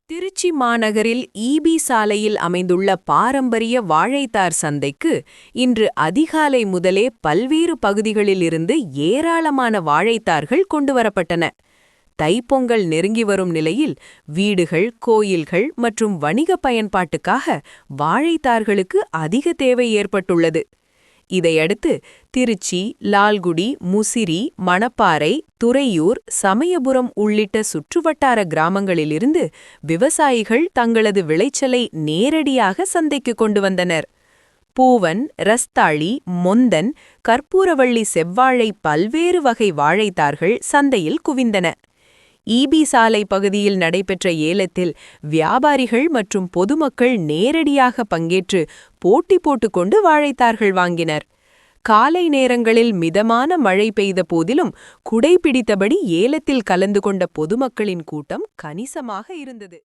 திருச்சி மாநகரில் ஈபி சாலையில் அமைந்துள்ள பாரம்பரிய வாழைத்தார் சந்தைக்கு இன்று அதிகாலை முதலே பல்வேறு பகுதிகளிலிருந்து ஏராளமான வாழைத்தார்கள் கொண்டுவரப்பட்டன. தைப்பொங்கல் நெருங்கி வரும் நிலையில் வீடுகள், கோயில்கள் மற்றும் வணிக பயன்பாட்டுக்காக வாழைத்தார்களுக்கு அதிக தேவை ஏற்பட்டுள்ளது. இதையடுத்து திருச்சி, லால்குடி, முசிறி, மணப்பாறை, துறையூர், சமயபுரம் உள்ளிட்ட சுற்றுவட்டார கிராமங்களிலிருந்து விவசாயிகள் தங்களது விளைச்சலை நேரடியாக சந்தைக்கு கொண்டு வந்தனர். பூவன், ரஸ்தாளி, மொந்தன், கற்பூரவள்ளி செவ்வாழை பல்வேறு வகை வாழைத்தார்கள் சந்தையில் குவிந்தன. ஈபி சாலை பகுதியில் நடைபெற்ற ஏலத்தில் வியாபாரிகள் மற்றும் பொதுமக்கள் நேரடியாக பங்கேற்று போட்டி போட்டுக்கொண்டு வாழைத்தார்கள் வாங்கினர். காலை நேரங்களில் மிதமான மழை பெய்த போதிலும் குடை பிடித்தபடி ஏலத்தில் கலந்து கொண்ட பொதுமக்களின் கூட்டம் கணிசமாக இருந்தது.